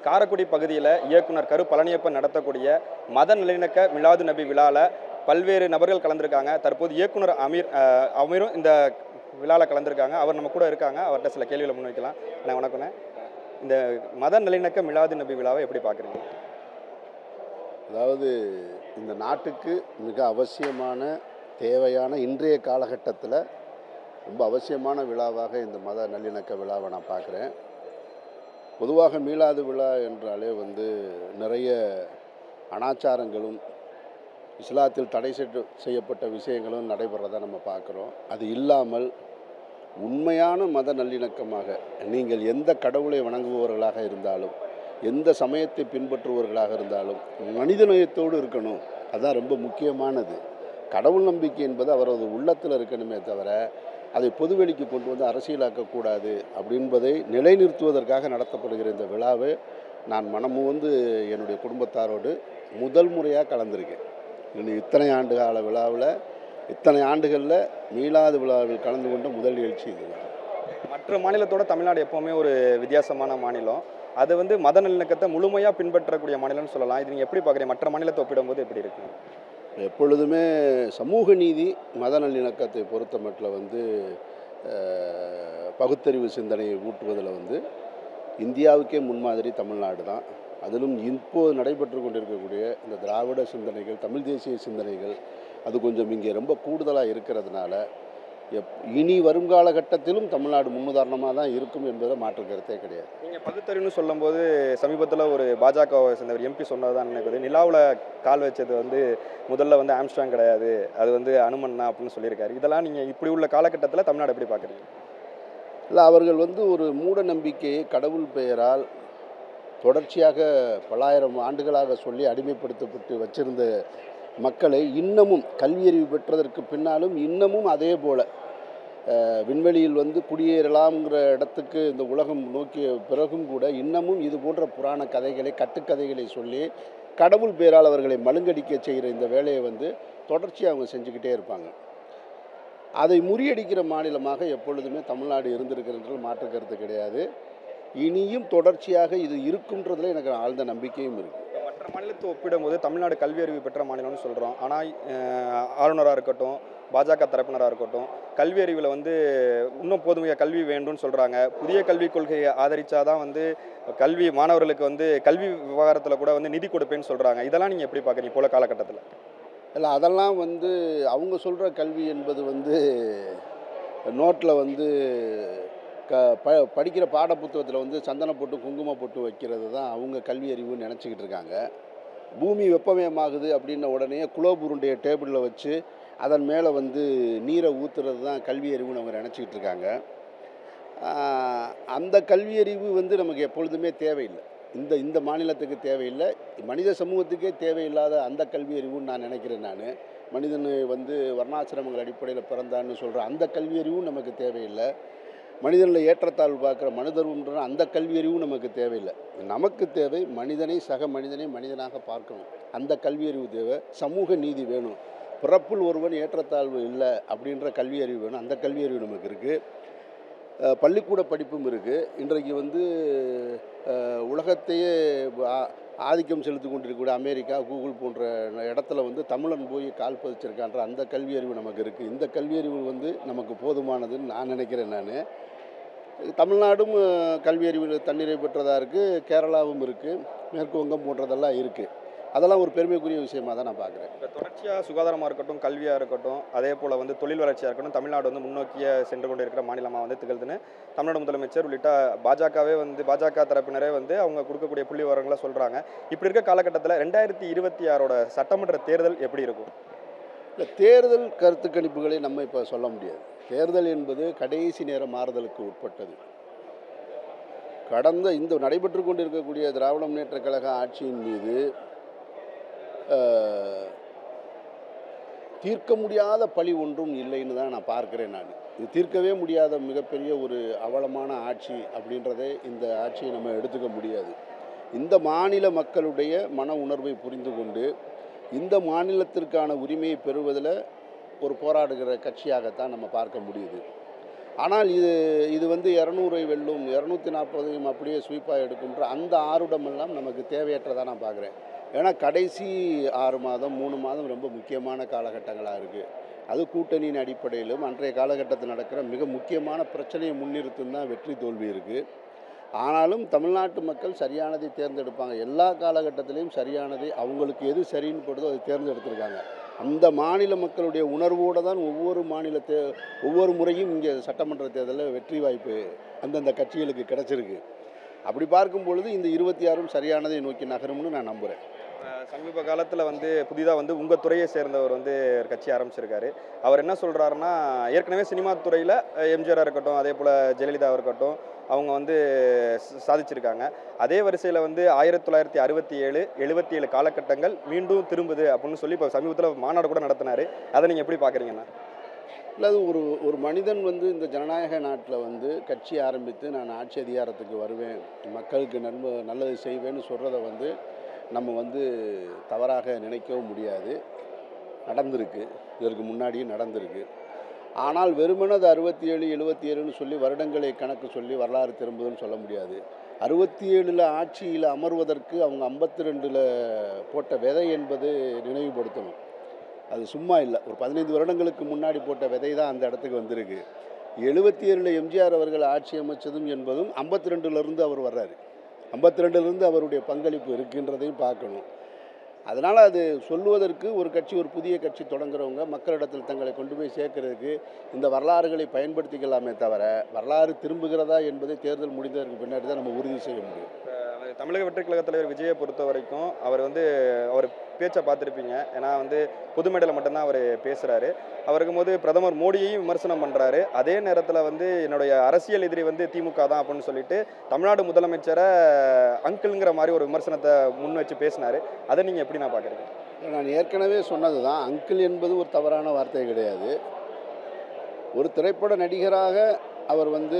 காரைக்குடி பகுதியில் இயக்குனர் கரு பழனியப்பன் நடத்தக்கூடிய மத நல்லிணக்க மிலாது நபி விழாவில் பல்வேறு நபர்கள் கலந்துருக்காங்க. தற்போது இயக்குனர் அமீரும் இந்த விழாவில் கலந்துருக்காங்க. அவர் நம்ம கூட இருக்காங்க. அவர்கிட்ட சில கேள்விகளை முன்வைக்கலாம். அண்ணா வணக்கண்ணே. இந்த மத நல்லிணக்க மிலாது நபி விழாவை எப்படி பார்க்குறீங்க? அதாவது இந்த நாட்டுக்கு மிக அவசியமான தேவையான இன்றைய காலகட்டத்தில் ரொம்ப அவசியமான விழாவாக இந்த மத நல்லிணக்க விழாவை நான் பார்க்குறேன். பொதுவாக மீலாது விழா என்றாலே நிறைய அனாச்சாரங்களும் இஸ்லாத்தில் தடை செய்யப்பட்ட விஷயங்களும் நடைபெறதை நம்ம பார்க்குறோம். அது இல்லாமல் உண்மையான மத நல்லிணக்கமாக நீங்கள் எந்த கடவுளை வணங்குபவர்களாக இருந்தாலும், எந்த சமயத்தை பின்பற்றுபவர்களாக இருந்தாலும் மனிதநேயத்தோடு இருக்கணும். அதுதான் ரொம்ப முக்கியமானது. கடவுள் நம்பிக்கை என்பது அவரது உள்ளத்தில் இருக்கணுமே தவிர அதை பொதுவெளிக்கு கொண்டு வந்து அரசியலாக்கக்கூடாது அப்படின்பதை நிலைநிறுத்துவதற்காக நடத்தப்படுகிற இந்த விழாவை நான் என்னுடைய குடும்பத்தாரோடு முதல் முறையாக கலந்துருக்கேன். இத்தனை ஆண்டு கால விழாவில் இத்தனை ஆண்டுகளில் மீலாது விழாவில் கலந்து கொண்ட முதல் நிகழ்ச்சி இதுதான். மற்ற மாநிலத்தோட தமிழ்நாடு எப்போவுமே ஒரு வித்தியாசமான மாநிலம். அது மத நல்லிணக்கத்தை முழுமையாக பின்பற்றக்கூடிய மாநிலம்னு சொல்லலாம். இது நீங்கள் எப்படி பார்க்குறீங்க? மற்ற மாநிலத்தை ஒப்பிடும்போது எப்படி இருக்கு? எப்பொழுதுமே சமூக நீதி மத நல்லிணக்கத்தை பொறுத்த மட்டில் பகுத்தறிவு சிந்தனையை ஊட்டுவதில் இந்தியாவுக்கே முன்மாதிரி தமிழ்நாடு தான். அதிலும் இப்போது நடைபெற்று கொண்டிருக்கக்கூடிய இந்த திராவிட சிந்தனைகள், தமிழ் தேசிய சிந்தனைகள் அது கொஞ்சம் இங்கே ரொம்ப கூடுதலாக இருக்கிறதுனால இனி வருங்காலகட்டத்திலும் தமிழ்நாடு முன்னுதாரணமாக தான் இருக்கும் என்பதை மாற்று கருத்தே கிடையாது. நீங்கள் பகுத்தறிவுன்னு சொல்லும்போது சமீபத்தில் ஒரு பாஜகவை சேர்ந்த ஒரு எம்பி சொன்னது தான் நினைக்குது. நிலாவில் கால் வச்சது முதல்ல ஆம்ஸ்ட்ராங் கிடையாது, அது அனுமன் தான் அப்படின்னு சொல்லியிருக்காரு. இதெல்லாம் நீங்கள் இப்படி உள்ள காலகட்டத்தில் தமிழ்நாடு எப்படி பார்க்குறீங்க? இல்லை, அவர்கள் ஒரு மூட நம்பிக்கையை கடவுள் பெயரால் தொடர்ச்சியாக பல்லாயிரம் ஆண்டுகளாக சொல்லி அடிமைப்படுத்தப்பட்டு வச்சிருந்த மக்களை இன்னமும் கல்வியறிவு பெற்றதற்கு பின்னாலும் இன்னமும் அதே போல் விண்வெளியில் குடியேறலாம்ங்கிற இடத்துக்கு இந்த உலகம் நோக்கிய பிறகும் கூட இன்னமும் இது போன்ற புராண கதைகளை, கட்டுக்கதைகளை சொல்லி கடவுள் பேரால் அவர்களை மழுங்கடிக்க செய்கிற இந்த வேலையை தொடர்ச்சியாக அவங்க செஞ்சுக்கிட்டே இருப்பாங்க. அதை முறியடிக்கிற மாநிலமாக எப்பொழுதுமே தமிழ்நாடு இருந்திருக்கிறன்ற மாற்று கருத்து கிடையாது. இனியும் தொடர்ச்சியாக இது இருக்குன்றதுல எனக்கு ஆழ்ந்த நம்பிக்கையும் இருக்குது. மற்ற மாநிலத்தை ஒப்பிடும்போது தமிழ்நாடு கல்வி அறிவு பெற்ற மாநிலம்னு சொல்கிறோம். ஆனால் ஆளுநராக இருக்கட்டும், பாஜக தரப்பினராக இருக்கட்டும், கல்வி அறிவில் இன்னும் போதுமையாக கல்வி வேண்டும்னு சொல்கிறாங்க. புதிய கல்விக் கொள்கையை ஆதரித்தாதான் கல்வி மாணவர்களுக்கு கல்வி விவகாரத்தில் கூட நிதி கொடுப்பேன்னு சொல்கிறாங்க. இதெல்லாம் நீங்கள் எப்படி பார்க்குறீங்க போல காலகட்டத்தில்? இல்லை, அதெல்லாம் அவங்க சொல்கிற கல்வி என்பது நோட்டில் படிக்கிற பாட புத்தகத்தில் சந்தன போட்டு குங்குமம் போட்டு வைக்கிறது தான் அவங்க கல்வி அறிவுன்னு நினச்சிக்கிட்டு இருக்காங்க. பூமி வெப்பமயமாகுது அப்படின்ன உடனே குலோப் உருண்டையை டேபிளில் வச்சு அதன் மேலே நீரை ஊற்றுறது தான் கல்வி அறிவுன்னு அவங்க நினச்சிக்கிட்டு இருக்காங்க. அந்த கல்வி அறிவு நமக்கு எப்பொழுதுமே தேவையில்லை. இந்த மாநிலத்துக்கு தேவையில்லை, மனித சமூகத்துக்கே தேவையில்லாத அந்த கல்வி அறிவுன்னு நான் நினைக்கிறேன். நான் மனிதன் வர்ணாசிரமங்கள் அடிப்படையில் பிறந்தான்னு சொல்கிற அந்த கல்வி அறிவும் நமக்கு தேவையில்லை. மனிதனில் ஏற்றத்தாழ்வு பார்க்குற மனிதர்ன்ற அந்த கல்வி அறிவும் நமக்கு தேவையில்லை. நமக்கு தேவை மனிதனை, சக மனிதனை மனிதனாக பார்க்கணும். அந்த கல்வி அறிவு தேவை. சமூக நீதி வேணும். பிறப்பில் ஒருவன் ஏற்றத்தாழ்வு இல்லை அப்படின்ற கல்வி அறிவு வேணும். அந்த கல்வி அறிவு நமக்கு இருக்குது. பள்ளிக்கூட படிப்பும் இருக்குது. இன்றைக்கு உலகத்தையே ஆதிக்கம் செலுத்தி கொண்டிருக்கக்கூடிய அமெரிக்கா, கூகுள் போன்ற இடத்துல தமிழன் போய் கால் பதிச்சிருக்கான்ற அந்த கல்வி அறிவு நமக்கு இருக்குது. இந்த கல்வி அறிவு நமக்கு போதுமானதுன்னு நான் நினைக்கிறேன். நான் தமிழ்நாடும் கல்வி அறிவில் தன்னிறை பெற்றதாக இருக்குது. கேரளாவும் இருக்குது, மேற்கு வங்கம் போன்றதெல்லாம் இருக்குது. அதெல்லாம் ஒரு பெருமைக்குரிய விஷயமாக தான் நான் பார்க்குறேன். இப்போ தொடர்ச்சியாக சுகாதாரமாக இருக்கட்டும், கல்வியாக இருக்கட்டும், அதே போல் தொழில் வளர்ச்சியாக இருக்கட்டும், தமிழ்நாடு முன்னோக்கிய சென்று கொண்டு இருக்கிற மாநிலமாக திகழ்துன்னு தமிழ்நாடு முதலமைச்சர் உள்ளிட்ட பாஜக தரப்பினரே அவங்க கொடுக்கக்கூடிய புள்ளி விவரங்களை சொல்கிறாங்க. இப்படி இருக்க காலகட்டத்தில் 2026 சட்டமன்ற தேர்தல் எப்படி இருக்கும்? இல்லை, தேர்தல் கருத்து கணிப்புகளை நம்ம இப்போ சொல்ல முடியாது. தேர்தல் என்பது கடைசி நேர மாறுதலுக்கு உட்பட்டது. கடந்த இந்த நடைபெற்று கொண்டிருக்கக்கூடிய திராவிட முன்னேற்ற கழக ஆட்சியின் மீது தீர்க்க முடியாத பழி ஒன்றும் இல்லைன்னு தான் நான் பார்க்குறேன். நான் இது தீர்க்கவே முடியாத மிகப்பெரிய ஒரு அவலமான ஆட்சி அப்படின்றதை இந்த ஆட்சியை நம்ம எடுத்துக்க முடியாது. இந்த மாநில மக்களுடைய மன உணர்வை புரிந்து கொண்டு இந்த மாநிலத்திற்கான உரிமையை பெறுவதில் ஒரு போராடுகிற கட்சியாகத்தான் நம்ம பார்க்க முடியுது. ஆனால் இது வந்து 200 வெல்லும், 240 அப்படியே ஸ்வீப்பாக எடுக்கும்ன்ற அந்த ஆருடமெல்லாம் நமக்கு தேவையற்றதாக நான் பார்க்குறேன். ஏன்னா கடைசி 6 மாதம் 3 மாதம் ரொம்ப முக்கியமான காலகட்டங்களாக இருக்குது. அது கூட்டணியின் அடிப்படையிலும் அன்றைய காலகட்டத்தில் நடக்கிற மிக முக்கியமான பிரச்சனையை முன்னிறுத்தும் தான் வெற்றி தோல்வி இருக்குது. ஆனாலும் தமிழ்நாட்டு மக்கள் சரியானதை தேர்ந்தெடுப்பாங்க. எல்லா காலகட்டத்திலையும் சரியானதை அவங்களுக்கு எது சரின்னு படுதோ அதை தேர்ந்தெடுத்திருக்காங்க. அந்த மாநில மக்களுடைய உணர்வோடு தான் ஒவ்வொரு முறையும் இங்கே சட்டமன்ற தேர்தலில் வெற்றி வாய்ப்பு அந்தந்த கட்சிகளுக்கு கிடச்சிருக்கு. அப்படி பார்க்கும் பொழுது இந்த 26ம் சரியானதை நோக்கி நகரும்னு நான் நம்புகிறேன். சமீப காலத்தில் வந்து புதிதாக வந்து உங்கள் துறையை சேர்ந்தவர் வந்து ஒரு கட்சி ஆரம்பிச்சிருக்காரு. அவர் என்ன சொல்கிறாருன்னா, ஏற்கனவே சினிமா துறையில் எம்ஜிஆராக இருக்கட்டும், அதே போல் ஜெயலலிதாவாக இருக்கட்டும், அவங்க வந்து சாதிச்சிருக்காங்க. அதே வரிசையில் வந்து 1967, 77 காலகட்டங்கள் மீண்டும் திரும்புது அப்படின்னு சொல்லி இப்போ சமீபத்தில் மாநாடு கூட நடத்தினார். அதை நீங்கள் எப்படி பார்க்குறீங்கண்ணா? இல்லை, அது ஒரு மனிதன் வந்து இந்த ஜனநாயக நாட்டில் வந்து கட்சி ஆரம்பித்து நான் ஆட்சி அதிகாரத்துக்கு வருவேன், மக்களுக்கு நல்லது செய்வேன்னு சொல்கிறத வந்து நம்ம வந்து தவறாக நினைக்கவும் முடியாது. நடந்திருக்கு, இதற்கு முன்னாடியும் நடந்திருக்கு. ஆனால் வெறுமனது 67, 77ன்னு சொல்லி வருடங்களை கணக்கு சொல்லி வரலாறு திரும்புதுன்னு சொல்ல முடியாது. 67ல் ஆட்சியில் அமர்வதற்கு அவங்க 52ல் போட்ட விதை என்பது நினைவுபடுத்தணும். அது சும்மா இல்லை. ஒரு 15 வருடங்களுக்கு முன்னாடி போட்ட விதை தான் அந்த இடத்துக்கு வந்திருக்கு. 77ல் எம்ஜிஆர் அவர்கள் ஆட்சி அமைச்சதும் என்பதும் 52லேருந்து அவர் வர்றாரு. 52லேருந்து அவருடைய பங்களிப்பு இருக்குன்றதையும் பார்க்கணும். அதனால் அது சொல்லுவதற்கு ஒரு புதிய கட்சி தொடங்குறவங்க மக்களிடத்தில் தங்களை கொண்டு போய் சேர்க்கறதுக்கு இந்த வரலாறுகளை பயன்படுத்திக்கலாமே தவிர, வரலாறு திரும்புகிறதா என்பதை தேர்தல் முடிந்ததற்கு பின்னாடி தான் நம்ம உறுதி செய்ய முடியும். தமிழக வெற்றி கழக தலைவர் விஜயை பொறுத்த வரைக்கும் அவர் பேச்சை பார்த்துருப்பீங்க. ஏன்னா வந்து பொது மேடையில் மட்டும்தான் அவர் பேசுகிறாரு. அவருக்கும் போது பிரதமர் மோடியையும் விமர்சனம் பண்ணுறாரு. அதே நேரத்தில் வந்து என்னுடைய அரசியல் எதிரி வந்து திமுக தான் அப்படின்னு சொல்லிட்டு தமிழ்நாடு முதலமைச்சரை அங்கிள்ங்கிற மாதிரி ஒரு விமர்சனத்தை முன் வச்சு பேசினார். அதை நீங்கள் எப்படி நான் பார்க்குறீங்க? நான் ஏற்கனவே சொன்னது தான், அங்கிள் என்பது ஒரு தவறான வார்த்தை கிடையாது. ஒரு திரைப்பட நடிகராக அவர் வந்து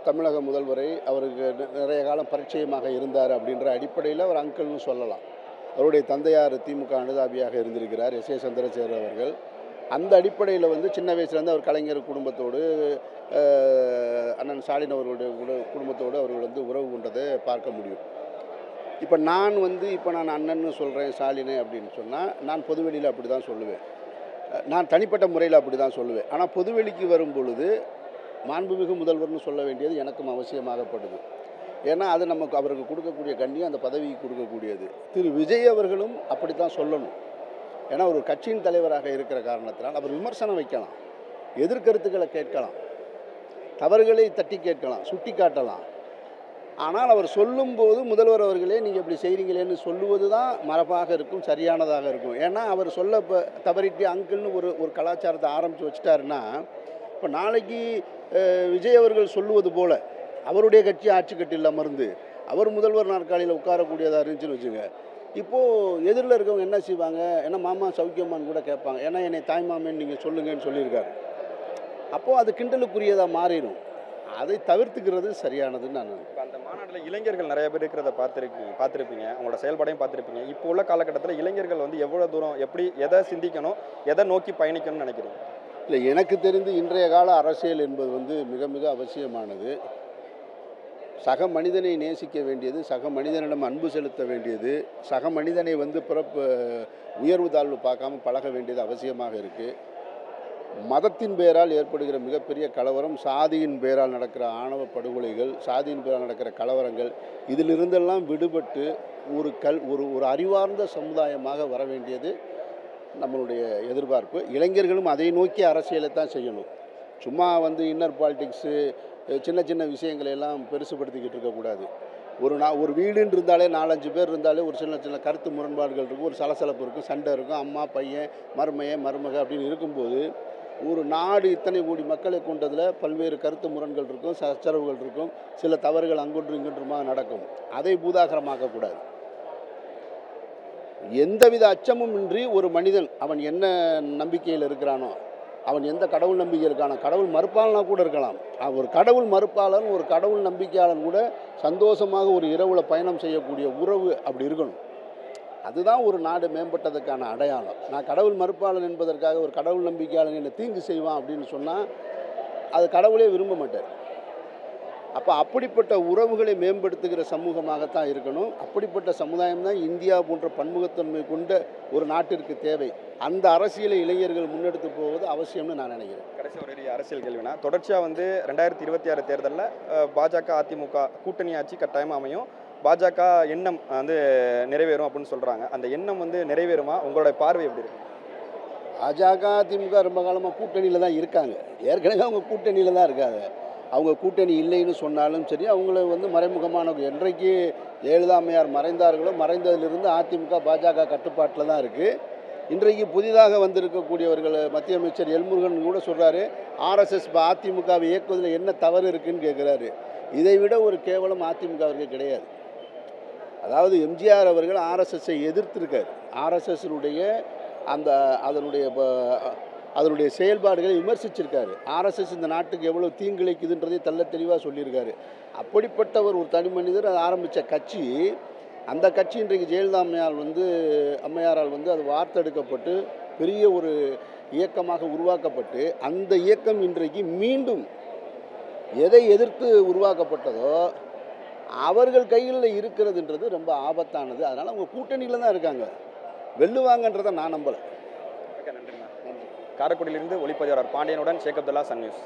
தமிழக முதல்வரை அவருக்கு நிறைய காலம் பரிச்சயமாக இருந்தார் அப்படின்ற அடிப்படையில் அவர் அங்கிள்னு சொல்லலாம். அவருடைய தந்தையார் திமுக அனுதாபியாக இருந்திருக்கிறார், எஸ். ஏ. சந்திரசேகர் அவர்கள். அந்த அடிப்படையில் வந்து சின்ன வயசுலேருந்து அவர் கலைஞர் குடும்பத்தோடு, அண்ணன் ஸ்டாலின் அவர்களுடைய குடும்பத்தோடு அவர்கள் வந்து உறவு கொண்டதை பார்க்க முடியும். இப்போ நான் அண்ணன்னு சொல்கிறேன் ஸ்டாலினை அப்படின்னு சொன்னால் நான் பொதுவெளியில் அப்படி தான் சொல்லுவேன். நான் தனிப்பட்ட முறையில் அப்படி தான் சொல்லுவேன். ஆனால் பொதுவெளிக்கு வரும் பொழுது மாண்புமிகு முதல்வர்னு சொல்ல வேண்டியது எனக்கும் அவசியமாகப்படுது. ஏன்னா அது நமக்கு அவருக்கு கொடுக்கக்கூடிய கண்ணியம் அந்த பதவிக்கு கொடுக்கக்கூடியது. திரு விஜய் அவர்களும் அப்படி தான் சொல்லணும். ஏன்னா ஒரு கட்சியின் தலைவராக இருக்கிற காரணத்தினால் அவர் விமர்சனம் வைக்கலாம், எதிர்கருத்துக்களை கேட்கலாம், தவறுகளை தட்டி கேட்கலாம், சுட்டி காட்டலாம். ஆனால் அவர் சொல்லும்போது முதல்வர் அவர்களே நீங்கள் இப்படி செய்கிறீங்களேன்னு சொல்லுவது தான் மரபாக இருக்கும், சரியானதாக இருக்கும். ஏன்னா அவர் சொல்ல தவறிட்டு அங்கிள்னு ஒரு கலாச்சாரத்தை ஆரம்பித்து வச்சுட்டாருன்னா, இப்போ நாளைக்கு விஜய் அவர்கள் சொல்லுவது போல் அவருடைய கட்சி ஆட்சி கட்டில் அமர்ந்து அவர் முதல்வர் நாற்காலியில் உட்காரக்கூடியதாக இருந்துச்சுன்னு வச்சுங்க, இப்போது எதிரில் இருக்கவங்க என்ன செய்வாங்க, ஏன்னா மாமா சௌக்கியமான்னு கூட கேட்பாங்க. ஏன்னா என்னை தாய்மாமேன்னு நீங்கள் சொல்லுங்கன்னு சொல்லியிருக்காரு. அப்போது அது கிண்டலுக்குரியதாக மாறிடும். அதை தவிர்த்துக்கிறது சரியானதுன்னு நான் நினைக்கிறேன். அந்த மாநாட்டில் இளைஞர்கள் நிறைய பேர் இருக்கிறத பார்த்துருப்பீங்க, அவங்களோட செயல்பாடையும் பார்த்துருப்பீங்க. இப்போ உள்ள காலகட்டத்தில் இளைஞர்கள் வந்து எவ்வளோ தூரம் எப்படி எதை சிந்திக்கணும், எதை நோக்கி பயணிக்கணும்னு நினைக்கிறீங்க? இல்லை, எனக்கு தெரிந்து இன்றைய கால அரசியல் என்பது வந்து மிக மிக அவசியமானது. சக மனிதனை நேசிக்க வேண்டியது, சக மனிதனிடம் அன்பு செலுத்த வேண்டியது, சக மனிதனை வந்து உயர்வு தாழ்வு பார்க்காம பழக வேண்டியது அவசியமாக இருக்குது. மதத்தின் பெயரால் ஏற்படுகிற மிகப்பெரிய கலவரம், சாதியின் பெயரால் நடக்கிற ஆணவ படுகொலைகள், சாதியின் பெயரால் நடக்கிற கலவரங்கள், இதிலிருந்தெல்லாம் விடுபட்டு ஒரு அறிவார்ந்த சமுதாயமாக வர வேண்டியது நம்மளுடைய எதிர்பார்ப்பு. இளைஞர்களும் அதை நோக்கி அரசியலை தான் செய்யணும். சும்மா வந்து இன்னர் பாலிடிக்ஸு, சின்ன சின்ன விஷயங்களை எல்லாம் பெருசுப்படுத்திக்கிட்டு இருக்கக்கூடாது. ஒரு வீடுன்னு இருந்தாலே 4-5 பேர் இருந்தாலே ஒரு சின்ன சின்ன கருத்து முரண்பாடுகள் இருக்கும், ஒரு சலசலப்பு இருக்கும், சண்டை இருக்கும், அம்மா பையன் மருமக அப்படின்னு இருக்கும்போது ஒரு நாடு இத்தனை கோடி மக்களை கொண்டதில் பல்வேறு கருத்து முரண்கள் இருக்கும், சச்சரவுகள் இருக்கும், சில தவறுகள் அங்கொன்று இங்கொன்றுமாக நடக்கும். அதை பூதாகரமாக்கக்கூடாது. எந்தவித அச்சமும் இன்றி ஒரு மனிதன் அவன் என்ன நம்பிக்கையில் இருக்கிறானோ, அவன் எந்த கடவுள் நம்பிக்கை இருக்கானோ, கடவுள் மறுப்பாளனாக கூட இருக்கலாம், ஒரு கடவுள் மறுப்பாளன் ஒரு கடவுள் நம்பிக்கையாளன் கூட சந்தோஷமாக ஒரு இரவில் பயணம் செய்யக்கூடிய உறவு அப்படி இருக்கணும். அதுதான் ஒரு நாடு மேம்பட்டதுக்கான அடையாளம். நான் கடவுள் மறுப்பாளன் என்பதற்காக ஒரு கடவுள் நம்பிக்கையாளன் என்னை தீங்கு செய்வான் அப்படின்னு சொன்னால் அது கடவுளே விரும்ப மாட்டார். அப்போ அப்படிப்பட்ட உறவுகளை மேம்படுத்துகிற சமூகமாகத்தான் இருக்கணும். அப்படிப்பட்ட சமுதாயம் தான் இந்தியா போன்ற பன்முகத்தன்மை கொண்ட ஒரு நாட்டிற்கு தேவை. அந்த அரசியலை இளைஞர்கள் முன்னெடுத்து போவது அவசியம்னு நான் நினைக்கிறேன். கடைசி ஒரு அரசியல் கேள்வினா, தொடர்ச்சியாக வந்து 2026 தேர்தலில் பாஜக அதிமுக கூட்டணி ஆட்சி கட்டாயமாக அமையும். பாஜக எண்ணம் வந்து நிறைவேறும் அப்படின்னு சொல்கிறாங்க. அந்த எண்ணம் வந்து நிறைவேறுமா? உங்களோட பார்வை எப்படி இருக்கு? பாஜக அதிமுக ரொம்ப காலமாக கூட்டணியில் தான் இருக்காங்க. ஏற்கனவே அவங்க கூட்டணியில் தான் இருக்காங்க. அவங்க கூட்டணி இல்லைன்னு சொன்னாலும் சரி, அவங்கள வந்து மறைமுகமான என்றைக்கு ஜெயலலிதா அம்மையார் மறைந்தார்களோ மறைந்ததிலிருந்து அதிமுக பாஜக கட்டுப்பாட்டில் தான் இருக்குது. இன்றைக்கு புதிதாக வந்திருக்கக்கூடியவர்கள் மத்திய அமைச்சர் எல்முருகன் கூட சொல்கிறாரு, ஆர்எஸ்எஸ் அதிமுகவை இயக்குவதில் என்ன தவறு இருக்குன்னு கேட்குறாரு. இதை விட ஒரு கேவலம் அதிமுகவிற்கு கிடையாது. அதாவது எம்ஜிஆர் அவர்கள் ஆர்எஸ்எஸ்ஸை எதிர்த்திருக்கார். ஆர்எஸ்எஸ்னுடைய அந்த அதனுடைய செயல்பாடுகளை விமர்சிச்சிருக்காரு. ஆர்எஸ்எஸ் இந்த நாட்டுக்கு எவ்வளோ தீங்கிழைக்குதுன்றதை தெளிவாக சொல்லியிருக்காரு. அப்படிப்பட்ட ஒரு தனி மனிதர் ஆரம்பித்த கட்சி, அந்த கட்சி இன்றைக்கு ஜெயலலிதா அம்மையாரால் வந்து அது வார்த்தெடுக்கப்பட்டு பெரிய ஒரு இயக்கமாக உருவாக்கப்பட்டு, அந்த இயக்கம் இன்றைக்கு மீண்டும் எதை எதிர்த்து உருவாக்கப்பட்டதோ அவர்கள் கையில் இருக்கிறதுன்றது ரொம்ப ஆபத்தானது. அதனால் அவங்க கூட்டணியில் தான் இருக்காங்க. வெல்லுவாங்கன்றதை நான் நம்பலை. நன்றி. காரைக்குடியிலிருந்து ஒளிப்பதிவாளர் பாண்டியனுடன் ஷேக் அப்துல்லா, சன் நியூஸ்.